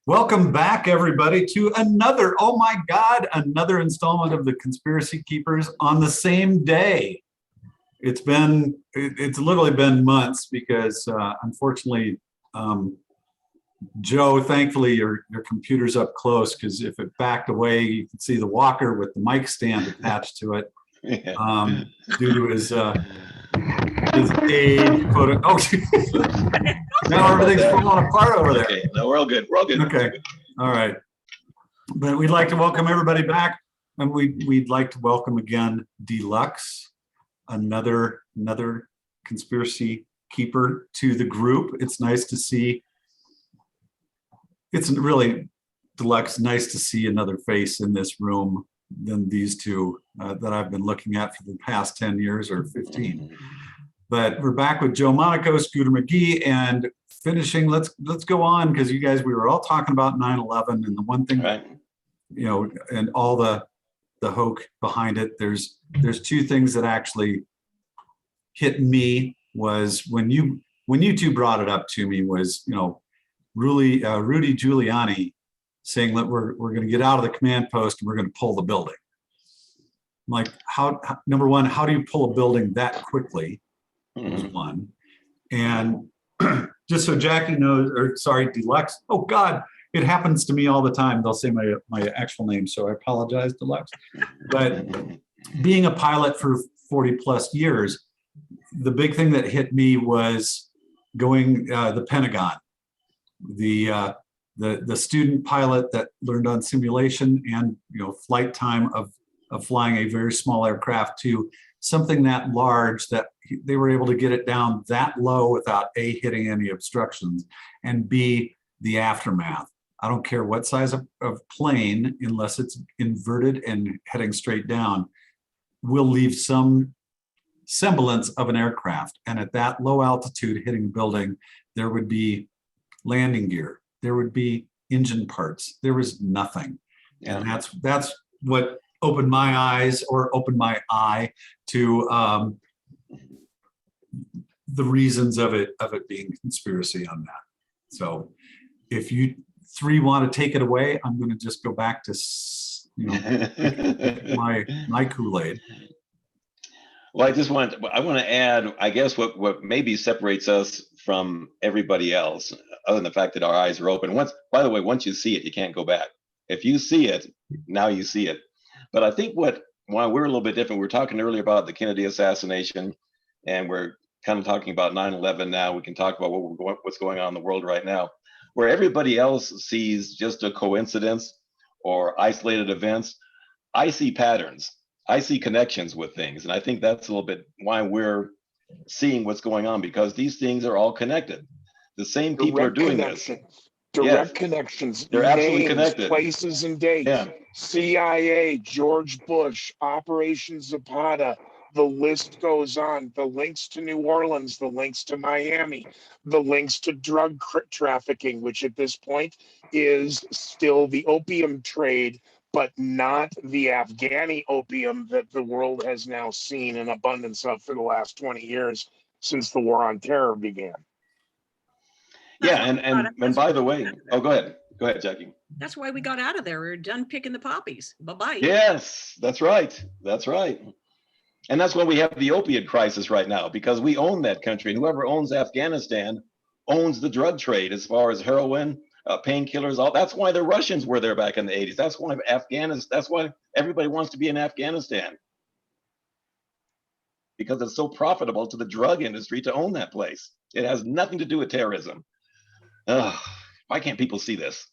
Welcome back, everybody, to another, oh my God, another installment of the Conspiracy Keepers on the same day. It's literally been months because unfortunately, Joe, thankfully your computer's up close, because if it backed away, you can see the walker with the mic stand attached to it. Due to his age, photo. Oh, now everything's falling apart over there. Okay, no, we're all good. We're all good. Okay, all right. But we'd like to welcome everybody back, and we'd like to welcome again Deluxe, another conspiracy keeper to the group. It's nice to see. It's really, Deluxe, nice to see another face in this room than these two that I've been looking at for the past 10 years or 15. But we're back with Joe Monaco, Scooter McGee, and finishing. Let's go on, because you guys, we were all talking about 9/11, and the one thing, Right. you know, and all the hoke behind it. There's two things that actually hit me. Was when you two brought it up to me, was, you know, Rudy Giuliani saying that we're going to get out of the command post and we're going to pull the building. I'm like, how number one, how do you pull a building that quickly? Was one. And just so Jackie knows, or sorry, Deluxe. Oh God, it happens to me all the time. They'll say my actual name, so I apologize, Deluxe. But being a pilot for 40 plus years, the big thing that hit me was going the Pentagon, the student pilot that learned on simulation and, you know, flight time of flying a very small aircraft to something that large, that they were able to get it down that low without A, hitting any obstructions, and B, the aftermath. I don't care what size of plane, unless it's inverted and heading straight down, will leave some semblance of an aircraft. And at that low altitude hitting a building, there would be landing gear, there would be engine parts, there was nothing. Yeah. And that's what opened my eyes, or opened my eye to the reasons of it being conspiracy on that. So if you three want to take it away, I'm going to just go back to, you know, my Kool-Aid. Well, I want to add, I guess, what maybe separates us from everybody else, other than the fact that our eyes are open. By the way, once you see it, you can't go back. If you see it, now you see it. But I think why we're a little bit different, we were talking earlier about the Kennedy assassination, and we're kind of talking about 9/11 now. We can talk about what's going on in the world right now, where everybody else sees just a coincidence or isolated events. I see patterns. I see connections with things. And I think that's a little bit why we're seeing what's going on, because these things are all connected. The same people are doing this. Direct connections. They're absolutely connected. Places and dates. Yeah. CIA, George Bush, Operation Zapata. The list goes on. The links to New Orleans, the links to Miami, the links to drug trafficking, which at this point is still the opium trade, but not the Afghani opium that the world has now seen an abundance of for the last 20 years since the war on terror began. Yeah, and by the way, oh, go ahead, Jackie. That's why we got out of there. We were done picking the poppies. Bye-bye. Yes, that's right. And that's why we have the opiate crisis right now, because we own that country. And whoever owns Afghanistan owns the drug trade, as far as heroin, painkillers, all. That's why the Russians were there back in the 80s. That's why everybody wants to be in Afghanistan, because it's so profitable to the drug industry to own that place. It has nothing to do with terrorism. Why can't people see this?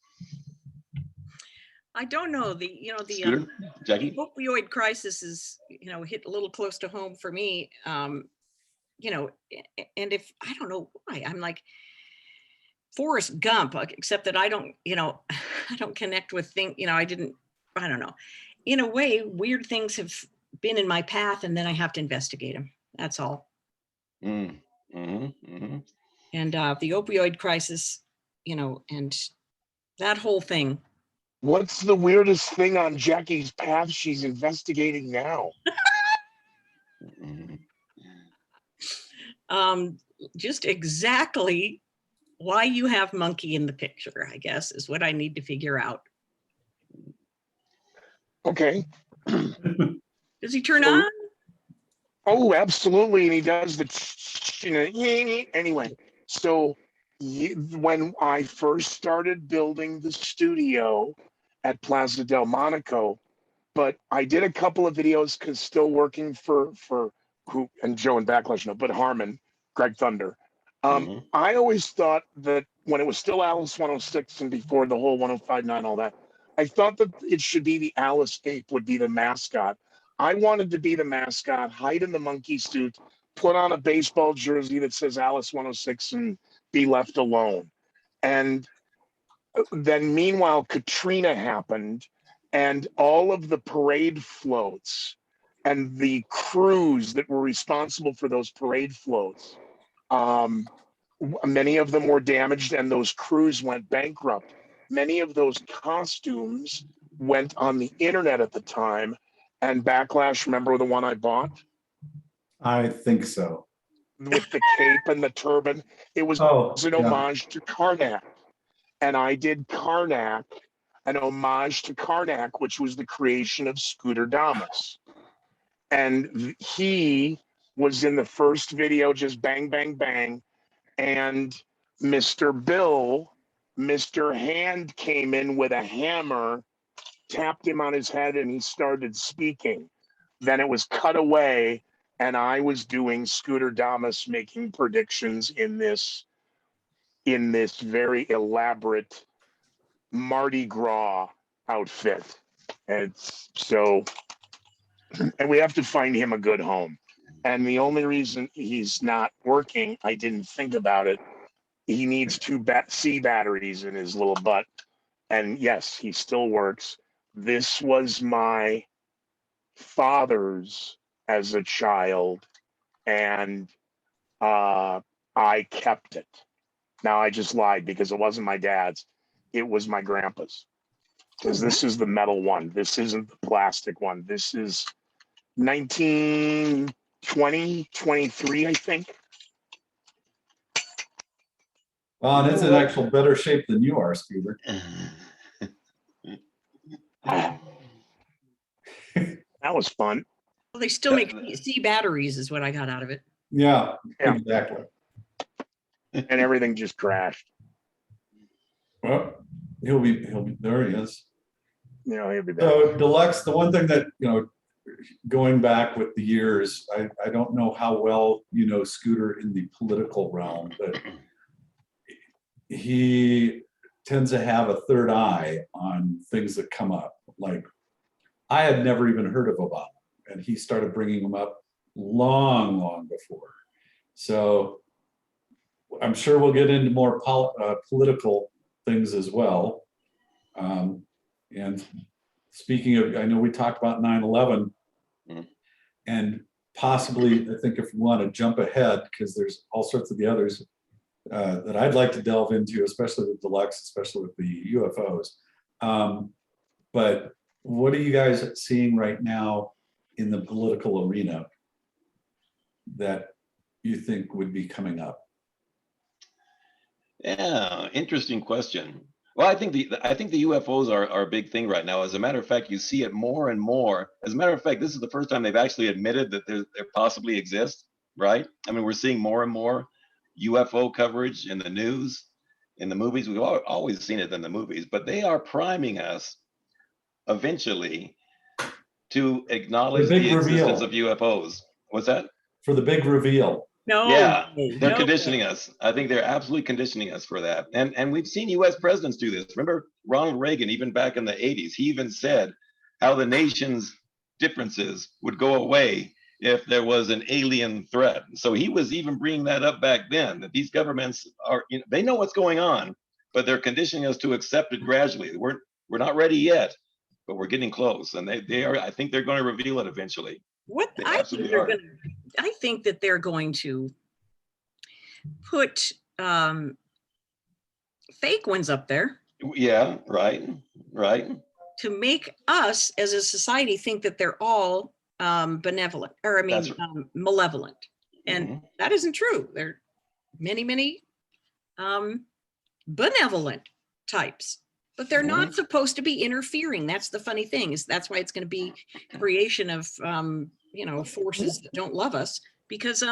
I don't know. The opioid crisis is, hit a little close to home for me. And if I don't know why, I'm like Forrest Gump, except that I don't connect with things. I don't know. In a way, weird things have been in my path, and then I have to investigate them. That's all. Mm-hmm. Mm-hmm. And the opioid crisis, and that whole thing. What's the weirdest thing on Jackie's path she's investigating now? Just exactly why you have Monkey in the picture, I guess, is what I need to figure out. Okay. Does he turn So- on? Oh, absolutely. And he does the, anyway. So when I first started building the studio at Plaza del Monaco, but I did a couple of videos because still working for who, and Joe and Backlash, no, but Harmon, Greg Thunder. Mhm. I always thought that when it was still Alice 106 and before the whole 1059, all that, I thought that it should be the Alice ape would be the mascot. I wanted to be the mascot, hide in the monkey suit, put on a baseball jersey that says Alice 106 and be left alone. And then meanwhile, Katrina happened and all of the parade floats and the crews that were responsible for those parade floats, many of them were damaged and those crews went bankrupt. Many of those costumes went on the internet at the time. And Backlash, remember the one I bought I think so. with the cape and the turban? It was Oh, an yeah. homage to Karnak. And I did Karnak, an homage to Karnak, which was the creation of Scooter Damas. And he was in the first video, just bang, bang, bang. And Mr. Bill, Mr. Hand came in with a hammer, tapped him on his head, and he started speaking. Then it was cut away, and I was doing Scooter Damas making predictions in this very elaborate Mardi Gras outfit. And so, and we have to find him a good home. And the only reason he's not working, I didn't think about it. He needs 2 C batteries in his little butt. And yes, he still works. This was my father's as a child, and I kept it. Now I just lied because it wasn't my dad's. It was my grandpa's. Because this is the metal one. This isn't the plastic one. This is 1920, 23, I think. Well, and it's in actual better shape than you are, Scooter. That was fun. Well, they still make C batteries is what I got out of it. Yeah, Yeah. exactly. And everything just crashed. Well, he'll be, there he is. You know, he'll be back. So Deluxe, the one thing that, going back with the years, I don't know how well you know Scooter in the political realm, but he tends to have a third eye on things that come up. Like, I had never even heard of Obama, and he started bringing them up long before. So I'm sure we'll get into more political things as well. And speaking of, I know we talked about 9/11, and possibly, I think if we want to jump ahead, because there's all sorts of the others that I'd like to delve into, especially with Deluxe, especially with the UFOs. But what are you guys seeing right now in the political arena that you think would be coming up? Yeah, interesting question. Well, I think the UFOs are a big thing right now. As a matter of fact, you see it more and more. As a matter of fact, this is the first time they've actually admitted that they possibly exist, right? I mean, we're seeing more and more UFO coverage in the news, in the movies. We've always seen it in the movies, but they are priming us eventually to acknowledge The big the existence reveal. of UFOs. What's that? For the big reveal. No. Yeah, they're no. conditioning us. I think they're absolutely conditioning us for that. And we've seen US presidents do this. Remember Ronald Reagan, even back in the 80s, he even said how the nation's differences would go away if there was an alien threat. So he was even bringing that up back then, that these governments are, they know what's going on, but they're conditioning us to accept it gradually. We're not ready yet, but we're getting close. And they are, I think they're going to reveal it eventually. What They I think absolutely they're are. going to, I think that they're going to put fake ones up there Yeah, right. to make us as a society think that they're all benevolent, or I mean, That's malevolent. And that isn't true. There are many benevolent types, but they're Mhm. not supposed to be interfering. That's the funny thing, is that's why it's going to be creation of forces that don't love us, because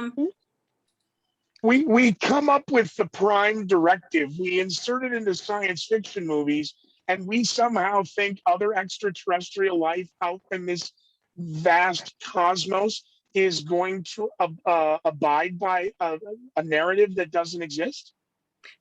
We come up with the prime directive, we insert it into science fiction movies, and we somehow think other extraterrestrial life out in this vast cosmos is going to abide by a narrative that doesn't exist.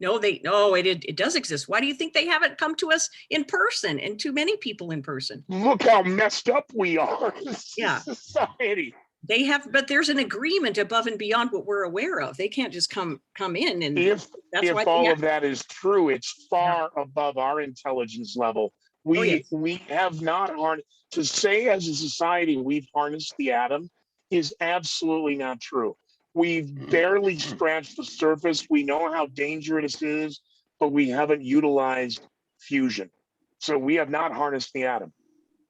no, it does exist. Why do you think they haven't come to us in person, and too many people in person? Look how messed up we are as Yeah. a society. They have, but there's an agreement above and beyond what we're aware of. They can't just come in, and If that's why all of that is true, it's far above our intelligence level. yes. We have not harnessed, to say as a society we've harnessed the atom is absolutely not true. We've barely scratched the surface. We know how dangerous it is, but we haven't utilized fusion. So we have not harnessed the atom.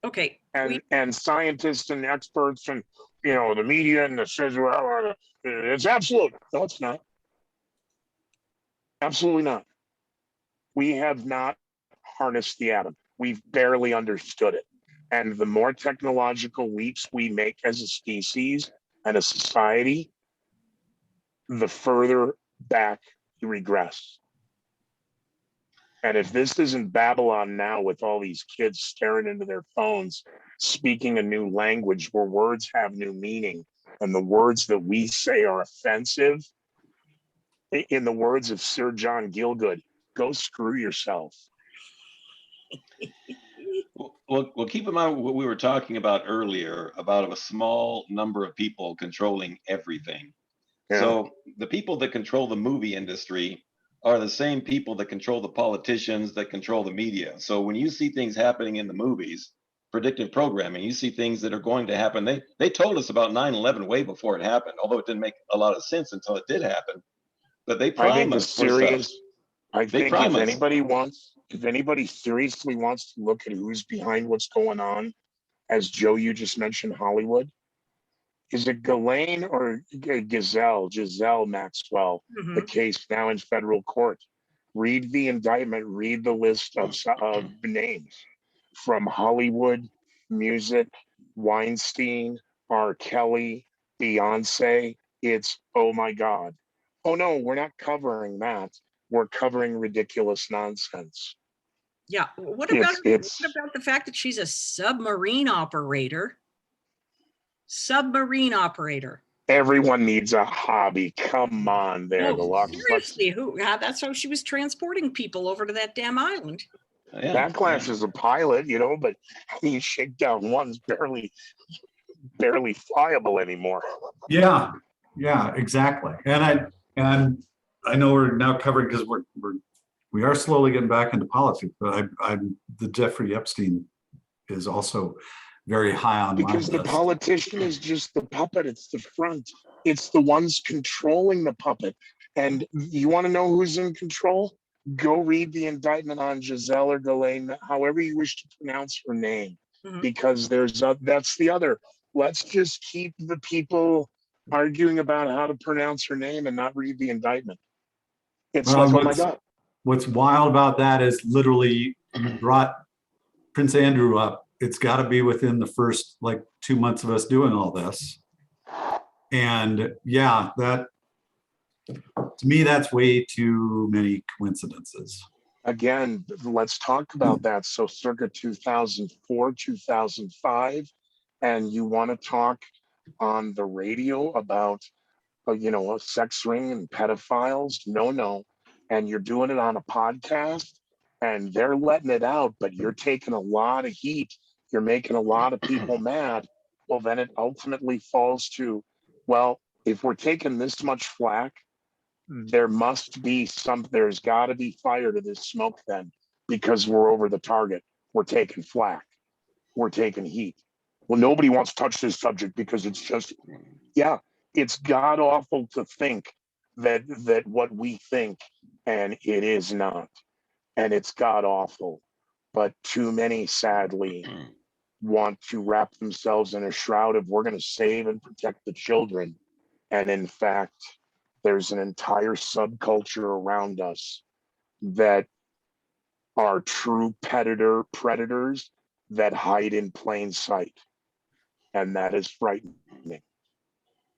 Okay. And scientists and experts and the media and that says, well, it's absolute. No, it's not. Absolutely not. We have not harnessed the atom. We've barely understood it. And the more technological leaps we make as a species and a society, the further back you regress. And if this isn't Babylon now, with all these kids staring into their phones, speaking a new language where words have new meaning, and the words that we say are offensive, in the words of Sir John Gielgud, go screw yourself. Well, keep in mind what we were talking about earlier about a small number of people controlling everything. Yeah. So the people that control the movie industry are the same people that control the politicians, that control the media. So when you see things happening in the movies, predictive programming, you see things that are going to happen. They told us about 9/11 way before it happened, although it didn't make a lot of sense until it did happen. But they I think the promised for stuff. serious, I They think promised. if anybody seriously wants to look at who's behind what's going on, as Joe, you just mentioned Hollywood, is it Ghislaine or Giselle Maxwell, the case now in federal court? Read the indictment, read the list of names from Hollywood, music, Weinstein, R. Kelly, Beyonce. It's, oh my God. Oh no, we're not covering that. We're covering ridiculous nonsense. Yeah. What about the fact that she's a submarine operator? Submarine operator. Everyone needs a hobby. Come on, there. No, seriously, that's how she was transporting people over to that damn island. Yeah, that class is a pilot, but Shakedown 1's barely flyable anymore. Yeah, exactly. And I know we're now covering, because we are slowly getting back into politics, but the Jeffrey Epstein is also very high on because my the list. politician is just the puppet. It's the front. It's the ones controlling the puppet. And you want to know who's in control? Go read the indictment on Giselle or Ghislaine, however you wish to pronounce her name, because that's the other. Let's just keep the people arguing about how to pronounce her name and not read the indictment. It's oh my God. What's wild about that is literally you brought Prince Andrew up. It's got to be within the first 2 months of us doing all this. And yeah, that, to me, that's way too many coincidences. Again, let's talk about that. So circa 2004, 2005, and you want to talk on the radio about, a sex ring and pedophiles? No. And you're doing it on a podcast and they're letting it out, but you're taking a lot of heat. You're making a lot of people mad. Well, then it ultimately falls to, well, if we're taking this much flack, there's got to be fire to this smoke then, because we're over the target. We're taking flack. We're taking heat. Well, nobody wants to touch this subject because it's just, it's god awful to think that what we think, and it is not. And it's god awful. But too many, sadly, want to wrap themselves in a shroud of, we're going to save and protect the children. And in fact, there's an entire subculture around us that are true predators that hide in plain sight. And that is frightening.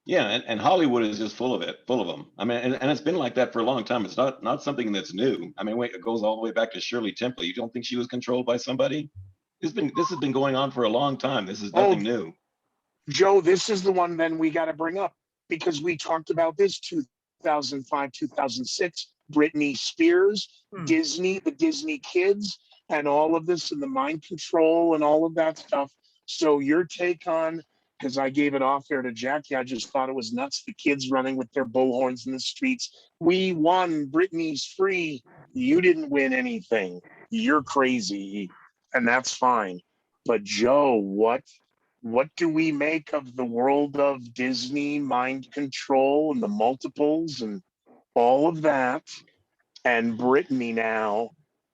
Yeah, and Hollywood is just full of them. I mean, and it's been like that for a long time. It's not something that's new. I mean, wait, it goes all the way back to Shirley Temple. You don't think she was controlled by somebody? This has been going on for a long time. This is nothing new. Joe, this is the one then we got to bring up, because we talked about this 2005, 2006, Britney Spears, Disney, the Disney kids, and all of this, and the mind control and all of that stuff. So your take on, because I gave it off there to Jackie, I just thought it was nuts. The kids running with their bullhorns in the streets. We won. Britney's free. You didn't win anything. You're crazy. And that's fine. But Joe, what do we make of the world of Disney mind control and the multiples and all of that? And Britney now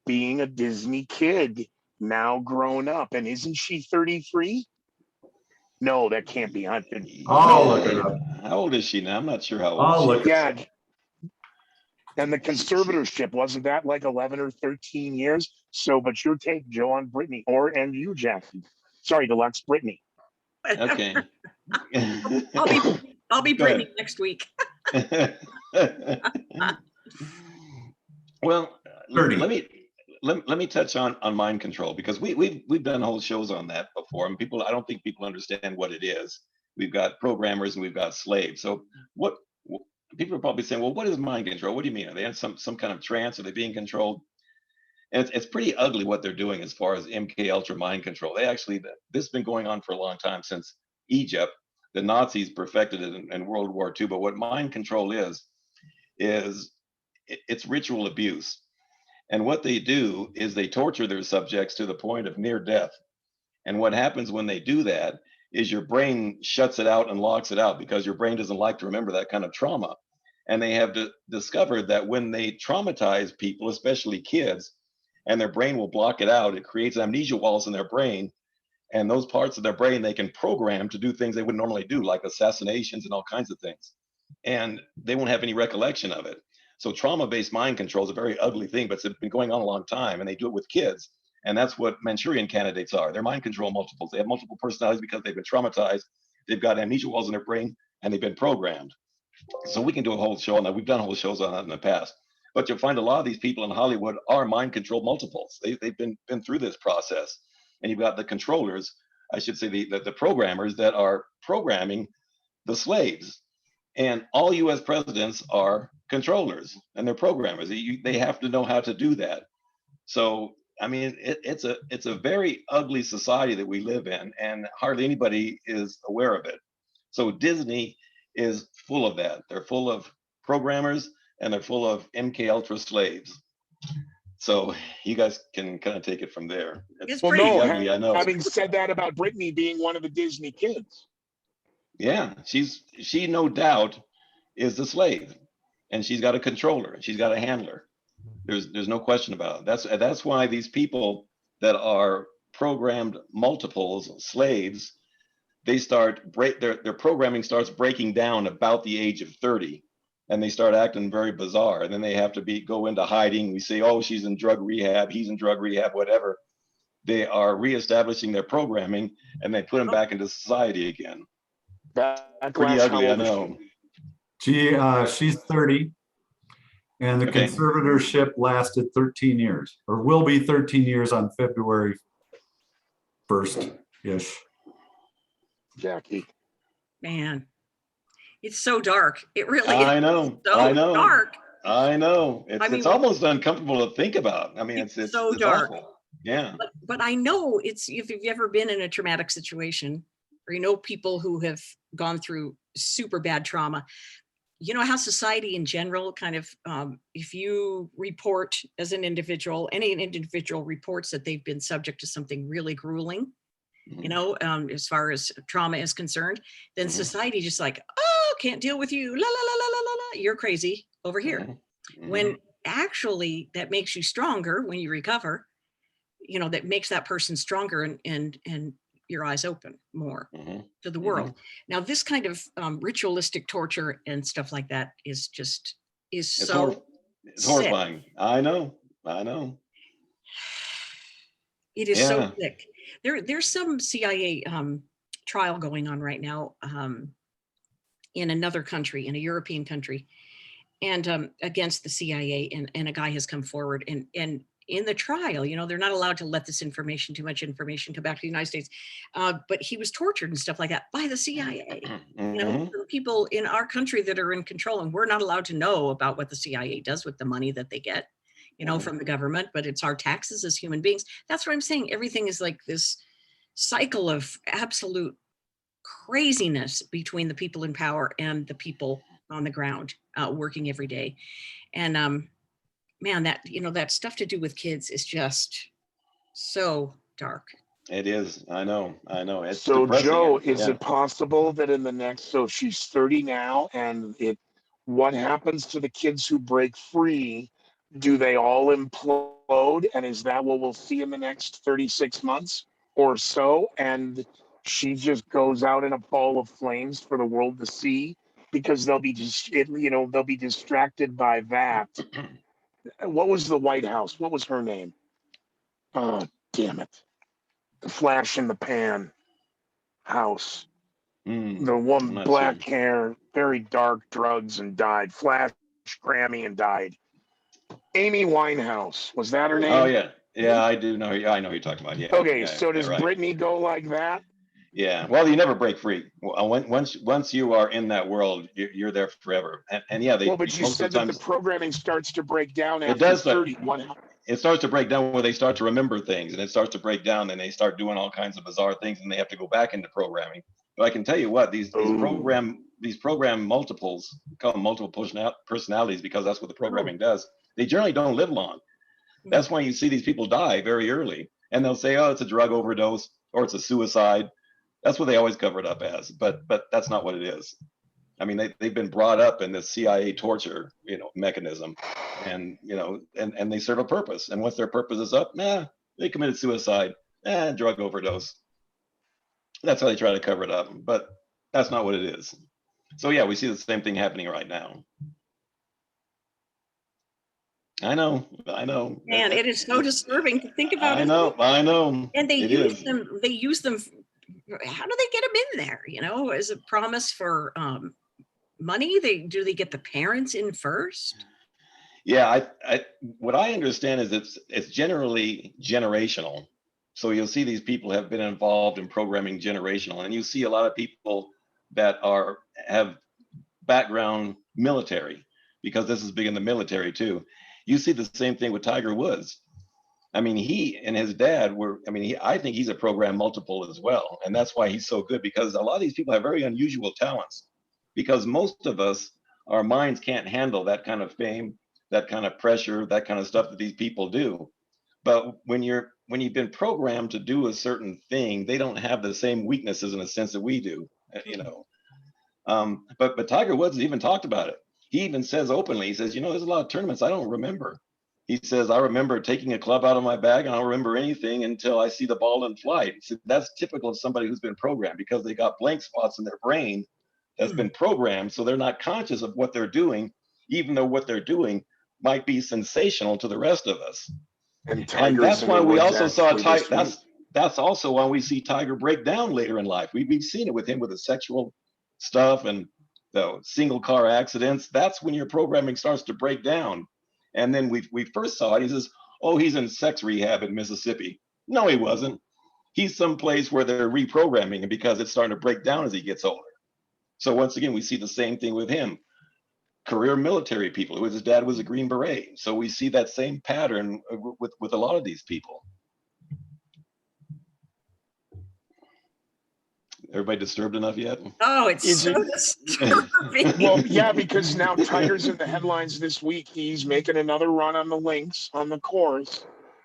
being a Disney kid, now grown up. And isn't she 33? No, that can't be. I'll look it up. How old is she now? I'm not sure how old I'll she look is. Yeah. And the conservatorship, wasn't that like 11 or 13 years? So, but your take, Joe, on Britney, and you, Jackie. Sorry, Deluxe, Britney. Okay. I'll be Go Britney ahead. next week. Well, 30. let me touch on mind control, because we've done whole shows on that before, and I don't think people understand what it is. We've got programmers and we've got slaves. So what people are probably saying, well, what is mind control? What do you mean? Are they in some kind of trance? Are they being controlled? And it's pretty ugly what they're doing as far as Mk-Ulta mind control. This has been going on for a long time, since Egypt. The Nazis perfected it in World War II. But what mind control is it's ritual abuse. And what they do is they torture their subjects to the point of near death. And what happens when they do that is your brain shuts it out and locks it out, because your brain doesn't like to remember that kind of trauma. And they have discovered that when they traumatize people, especially kids, and their brain will block it out, it creates amnesia walls in their brain. And those parts of their brain they can program to do things they wouldn't normally do, like assassinations and all kinds of things. And they won't have any recollection of it. So trauma-based mind control is a very ugly thing, but it's been going on a long time, and they do it with kids. And that's what Manchurian candidates are. They're mind control multiples. They have multiple personalities because they've been traumatized. They've got amnesia walls in their brain, and they've been programmed. So we can do a whole show on that. We've done whole shows on that in the past. But you'll find a lot of these people in Hollywood are mind control multiples. They've been through this process. And you've got the controllers, I should say the programmers that are programming the slaves. And all US presidents are controllers, and they're programmers. They have to know how to do that. So, I mean, it's a very ugly society that we live in, and hardly anybody is aware of it. So Disney is full of that. They're full of programmers, and they're full of Mk-Ultra slaves. So you guys can kind of take it from there. It's Well, pretty no, ugly, I know. having said that about Britney being one of the Disney kids. Yeah, she no doubt is the slave, and she's got a controller, and she's got a handler. There's no question about it. That's why these people that are programmed multiples, slaves, their programming starts breaking down about the age of 30, and they start acting very bizarre, and then they have to go into hiding. We say, oh, she's in drug rehab, he's in drug rehab, whatever. They are reestablishing their programming, and they put them back into society again. Pretty ugly, I know. She's 30, and the Okay. conservatorship lasted 13 years, or will be 13 years on February 1st-ish. Jackie. Man, it's so dark. It really I is know. so I know. dark. I know. It's almost uncomfortable to think about. I mean, it's so dark. awful. Yeah. But I know if you've ever been in a traumatic situation, or you know people who have gone through super bad trauma, you know how society in general kind of, if you report as an individual, any individual reports that they've been subject to something really grueling, you know, as far as trauma is concerned, then society just like, oh, can't deal with you, la la la la la la la, you're crazy over here. When actually that makes you stronger when you recover, you know, that makes that person stronger and your eyes open more Mhm. to the Mhm. world. Now, this kind of ritualistic torture and stuff like that is just is It's so it's sick. horrifying. I know. I know. It is so Yeah. sick. There's some CIA trial going on right now in another country, in a European country, and against the CIA. And a guy has come forward, and in the trial, you know, they're not allowed to let this information, too much information, come back to the United States. But he was tortured and stuff like that by the CIA. You know, Mhm. the people in our country that are in control, and we're not allowed to know about what the CIA does with the money that they get, you know, Mhm. from the government. But it's our taxes as human beings. That's what I'm saying. Everything is like this cycle of absolute craziness between the people in power and the people on the ground working every day. And man, that, you know, that stuff to do with kids is just so dark. It is. I know. I know. It's So depressing. Joe, is Yeah. it possible that in the next, so she's 30 now, and what happens to the kids who break free? Do they all implode? And is that what we'll see in the next 36 months or so? And she just goes out in a ball of flames for the world to see because they'll be just, they'll be distracted by that. What was the White House? What was her name? Oh, damn it. The flash in the pan house. The I'm one not sure. black hair, very dark, drugs and died. Flash Grammy and died. Amy Winehouse, was that her Oh name? yeah. Yeah, I do know. Yeah, I know who you're talking about. Yeah. Okay, Yeah. so Yeah. does Right. Britney go like that? Yeah. Well, you never break free. Once you are in that world, you're there forever. And yeah, Well, they but you most of said the that the times programming starts to break down it after does. But 30. it starts to break down where they start to remember things, and it starts to break down, and they start doing all kinds of bizarre things, and they have to go back into programming. But I can tell you what, Oh, these program multiples, call them multiple personalities, because that's what the Oh. programming does. They generally don't live long. That's why you see these people die very early, and they'll say, "Oh, it's a drug overdose or it's a suicide." That's what they always cover it up as, but that's not what it is. I mean, they've been brought up in this CIA torture, mechanism, and and they serve a purpose. And once their purpose is up, they committed suicide, drug overdose. That's how they try to cover it up, but that's not what it is. So yeah, we see the same thing happening right now. I know, I know. Man, it is so disturbing to think about I it. know, I know. And they It use is. them, how do they get them in there? You know, as a promise for money? Do they get the parents in first? Yeah, what I understand is it's generally generational. So you'll see these people have been involved in programming generational, and you see a lot of people that have background military, because this is big in the military too. You see the same thing with Tiger Woods. I mean, he and his dad were. I mean, I think he's a program multiple as well, and that's why he's so good, because a lot of these people have very unusual talents. Because most of us, our minds can't handle that kind of fame, that kind of pressure, that kind of stuff that these people do. But when you've been programmed to do a certain thing, they don't have the same weaknesses in a sense that we do. But Tiger Woods even talked about it. He even says openly, he says, there's a lot of tournaments I don't remember. He says, I remember taking a club out of my bag, and I don't remember anything until I see the ball in flight. So that's typical of somebody who's been programmed, because they got blank spots in their brain that's been programmed. So they're not conscious of what they're doing, even though what they're doing might be sensational to the rest of us. and And Tigers that's in the why we woods also saw actually this week. that's also why we see Tiger break down later in life. We've seen it with him with the sexual stuff and the single car accidents. That's when your programming starts to break down. And then we first saw it. He says, "Oh, he's in sex rehab in Mississippi." No, he wasn't. He's someplace where they're reprogramming him, because it's starting to break down as he gets older. So once again, we see the same thing with him. Career military people, his dad was a Green Beret. So we see that same pattern with a lot of these people. Everybody disturbed enough yet? Oh, it's Is so it? disturbing. Well, yeah, because now Tiger's in the headlines this week. He's making another run on the links on the course.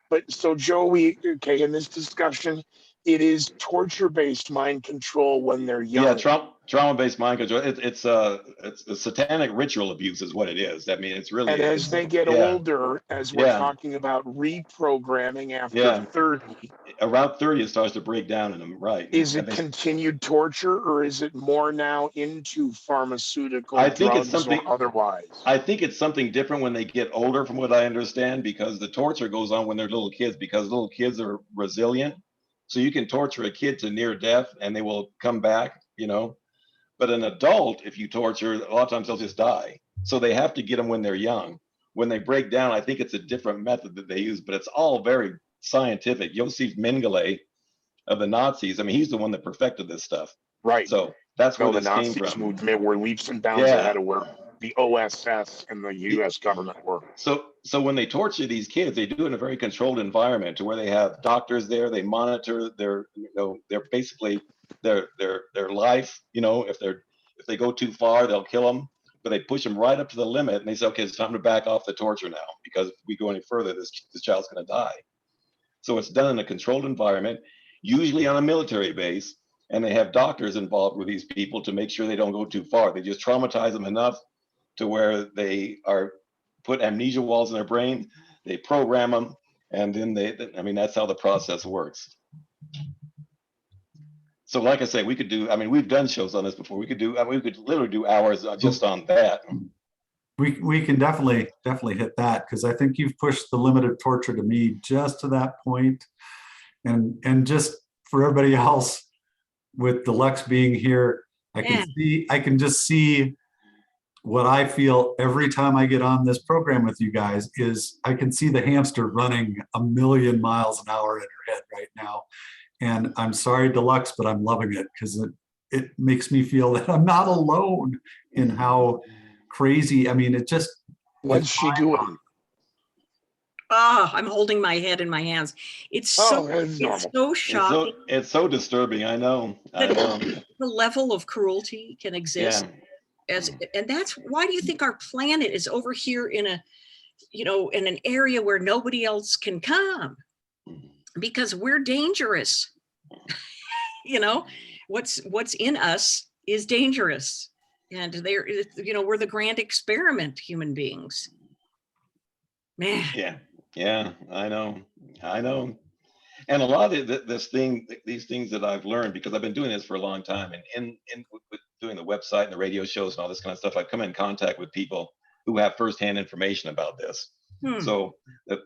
But so Joe, okay, in this discussion, It is torture-based mind control when they're young. Yeah, trauma-based mind control. It's a satanic ritual abuse is what it is. I mean, it's really. And as they get yeah, older, as we're yeah, talking about reprogramming after yeah. 30, Around 30, it starts to break down in them, right? is And it continued torture, or is it more now into pharmaceutical I think it's drugs something. or otherwise? I think it's something different when they get older, from what I understand, because the torture goes on when they're little kids, because little kids are resilient. So you can torture a kid to near death and they will come back, you know. But an adult, if you torture, a lot of times they'll just die. So they have to get them when they're young. When they break down, I think it's a different method that they use, but it's all very scientific. Josef Mengele of the Nazis, I mean, he's the one that perfected this stuff. Right. So that's where No, the this came Nazis from. movement were leaps and bounds Yeah. ahead of where the OSS and the U.S. government were. So when they torture these kids, they do it in a very controlled environment, to where they have doctors there. They monitor their, they're basically their life. You know, if they go too far, they'll kill them. But they push them right up to the limit, and they say, okay, it's time to back off the torture now, because if we go any further, this child's going to die. So it's done in a controlled environment, usually on a military base, and they have doctors involved with these people to make sure they don't go too far. They just traumatize them enough to where they are put amnesia walls in their brain, they program them, and then I mean, that's how the process works. So like I say, we could do, I mean, we've done shows on this before. We could literally do hours just on that. We can definitely hit that, because I think you've pushed the limit of torture to me just to that point. And just for everybody else, with Deluxe being here, I can just see what I feel every time I get on this program with you guys is I can see the hamster running 1,000,000 miles an hour in her head right now. And I'm sorry, Deluxe, but I'm loving it, because it makes me feel that I'm not alone in how crazy. I mean, it just. What's she doing? Oh, I'm holding my head in my hands. It's so, it's so shocking. It's so disturbing. I know. The level of cruelty can exist. Yeah. And that's why do you think our planet is over here in a, in an area where nobody else can come? Because we're dangerous. What's in us is dangerous. And we're the grand experiment, human beings. Man. Yeah, I know. And a lot of these things that I've learned, because I've been doing this for a long time, and with doing the website and the radio shows and all this kind of stuff, I've come in contact with people who have firsthand information about this. So the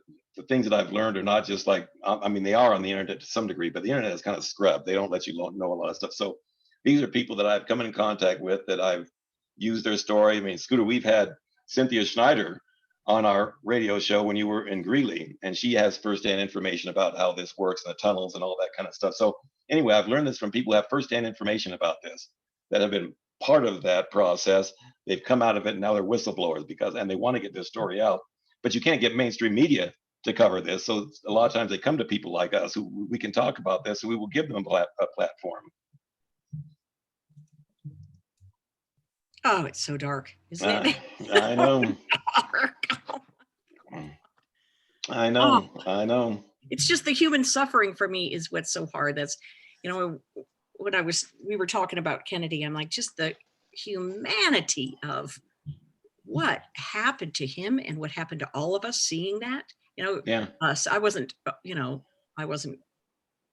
things that I've learned are not just like, I mean, they are on the internet to some degree, but the internet is kind of scrubbed. They don't let you know a lot of stuff. So these are people that I've come in contact with, that I've used their story. I mean, Scooter, we've had Cynthia Schneider on our radio show when you were in Greeley, and she has firsthand information about how this works, and the tunnels and all that kind of stuff. So anyway, I've learned this from people who have firsthand information about this, that have been part of that process. They've come out of it, and now they're whistleblowers, and they want to get this story out. But you can't get mainstream media to cover this. So a lot of times they come to people like us who we can talk about this, and we will give them a platform. Oh, it's so dark, isn't it? I know. I know. Oh, I know. It's just the human suffering for me is what's so hard. That's, when we were talking about Kennedy, I'm like, just the humanity of what happened to him and what happened to all of us seeing that, us. I wasn't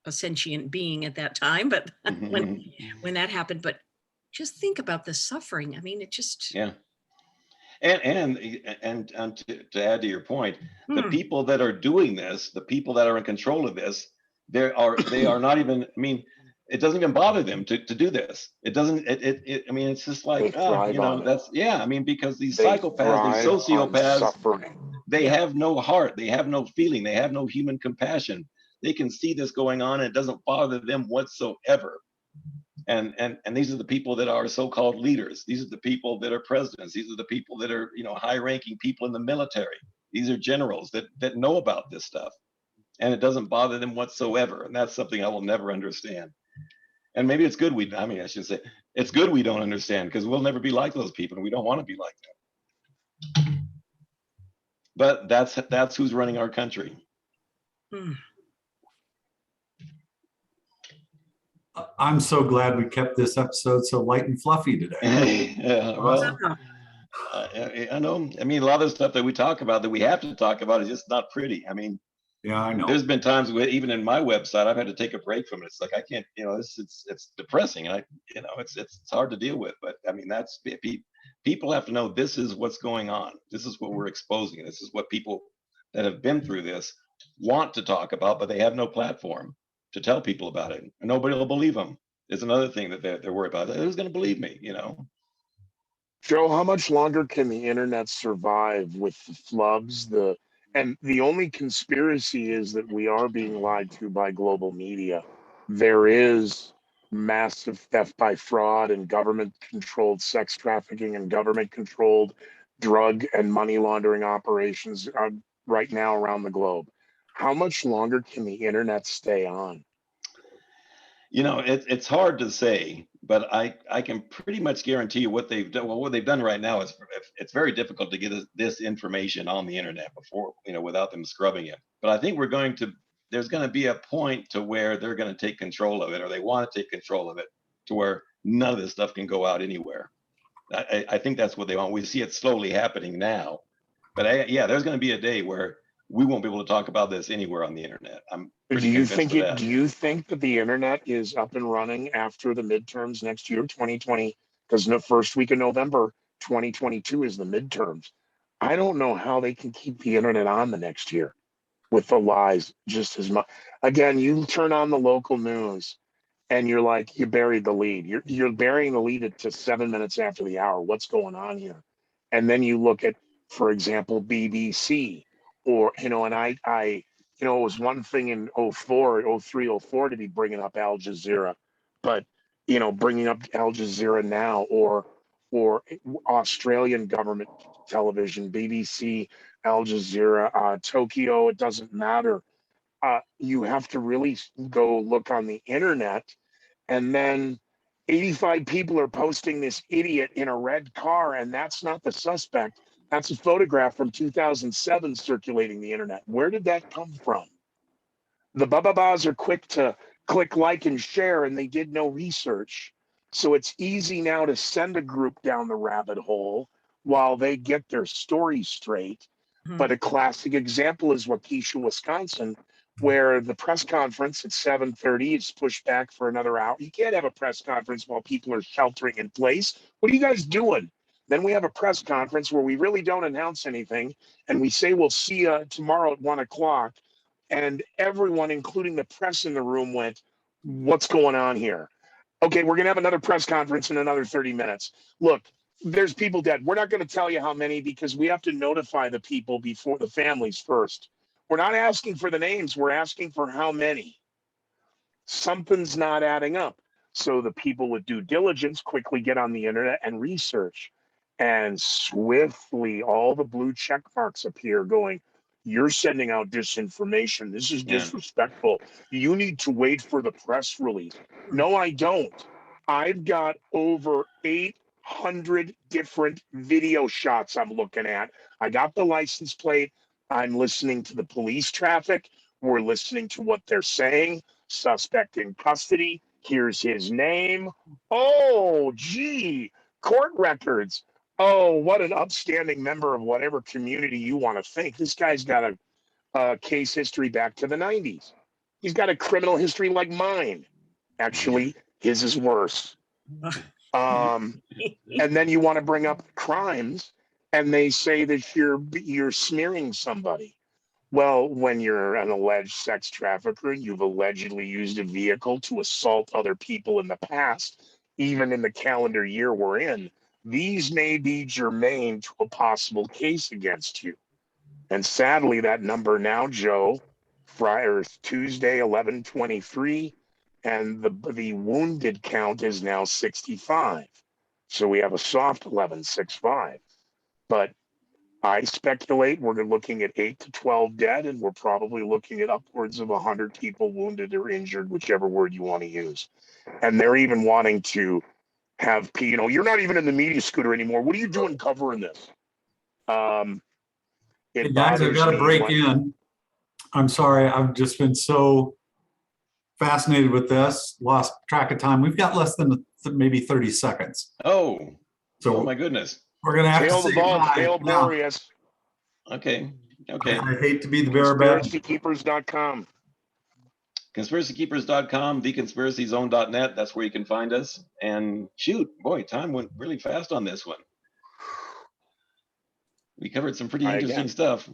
a sentient being at that time, but when that happened, but just think about the suffering. I mean, it just. Yeah. And to add to your point, the people that are doing this, the people that are in control of this, they are not even, I mean, it doesn't even bother them to do this. It doesn't, I mean, it's just like, I mean, because these psychopaths, these sociopaths, they have no heart, they have no feeling, they have no human compassion. They can see this going on and it doesn't bother them whatsoever. And these are the people that are so-called leaders. These are the people that are presidents. These are the people that are, high-ranking people in the military. These are generals that know about this stuff, and it doesn't bother them whatsoever. And that's something I will never understand. And maybe it's good I should say it's good we don't understand, because we'll never be like those people, and we don't want to be like them. But that's who's running our country. I'm so glad we kept this episode so light and fluffy today. Yeah, well, Yeah. I know. I mean, a lot of the stuff that we talk about that we have to talk about is just not pretty. I mean, Yeah, I know. there's been times where even in my website, I've had to take a break from it. It's like I can't, it's depressing, and it's hard to deal with. But I mean, people have to know this is what's going on. This is what we're exposing. This is what people that have been through this want to talk about, but they have no platform to tell people about it. And nobody will believe them. Is another thing that they're worried about. Who's going to believe me? Joe, how much longer can the internet survive with the flubs? And the only conspiracy is that we are being lied to by global media. There is massive theft by fraud and government-controlled sex trafficking and government-controlled drug and money laundering operations right now around the globe. How much longer can the internet stay on? It's hard to say, but I can pretty much guarantee you what they've done. Well, what they've done right now is it's very difficult to get this information on the internet before, without them scrubbing it. But I think there's going to be a point to where they're going to take control of it, or they want to take control of it, to where none of this stuff can go out anywhere. I think that's what they want. We see it slowly happening now, but yeah, there's going to be a day where we won't be able to talk about this anywhere on the internet. I'm pretty convinced of that. Do you think that the internet is up and running after the midterms next year, 2020? Because the first week of November, 2022 is the midterms. I don't know how they can keep the internet on the next year with the lies just as much. Again, you turn on the local news and you're like, you buried the lead. You're burying the lead to 7 minutes after the hour. What's going on here? And then you look at, for example, BBC, or and I it was one thing in 04, 03, 04 to be bringing up Al Jazeera, but bringing up Al Jazeera now, or Australian government television, BBC, Al Jazeera, Tokyo, it doesn't matter. You have to really go look on the internet, and then 85 people are posting this idiot in a red car, and that's not the suspect. That's a photograph from 2007 circulating the internet. Where did that come from? The bababas are quick to click like and share, and they did no research. So it's easy now to send a group down the rabbit hole while they get their story straight. But a classic example is Waukesha, Wisconsin, where the press conference at 7:30 is pushed back for another hour. You can't have a press conference while people are sheltering in place. What are you guys doing? Then we have a press conference where we really don't announce anything, and we say we'll see you tomorrow at 1 o'clock. And everyone, including the press in the room, went, "What's going on here?" Okay, we're going to have another press conference in another 30 minutes. Look, there's people dead. We're not going to tell you how many because we have to notify the people before the families first. We're not asking for the names. We're asking for how many. Something's not adding up. So the people with due diligence quickly get on the internet and research. And swiftly, all the blue check marks appear going, "You're sending out disinformation. This is disrespectful. You need to wait for the press release." No, I don't. I've got over 800 different video shots I'm looking at. I got the license plate. I'm listening to the police traffic. We're listening to what they're saying. Suspect in custody. Here's his name. Oh, gee, court records. Oh, what an upstanding member of whatever community you want to think. This guy's got a case history back to the 90s. He's got a criminal history like mine. Actually, his is worse. And then you want to bring up crimes, and they say that you're smearing somebody. Well, when you're an alleged sex trafficker, you've allegedly used a vehicle to assault other people in the past, even in the calendar year we're in, these may be germane to a possible case against you. And sadly, that number now, Joe, Friday, Tuesday, 11/23, and the wounded count is now 65. So we have a soft 11/65. But I speculate we're looking at 8 to 12 dead, and we're probably looking at upwards of 100 people wounded or injured, whichever word you want to use. And they're even wanting to have, you're not even in the media scooter anymore. What are you doing covering this? Hey guys, I've got to break in. I'm sorry. I've just been so fascinated with this. Lost track of time. We've got less than maybe 30 seconds. Oh, So oh my goodness. we're gonna have Hail to the say vault, bye hail now. Boreas, Okay. Okay. I hate to be the bearer of bad. conspiracykeepers.com. Conspiracykeepers.com, theconspiracyzone.net. That's where you can find us. And shoot, boy, time went really fast on this one. We covered some pretty Try interesting again. stuff.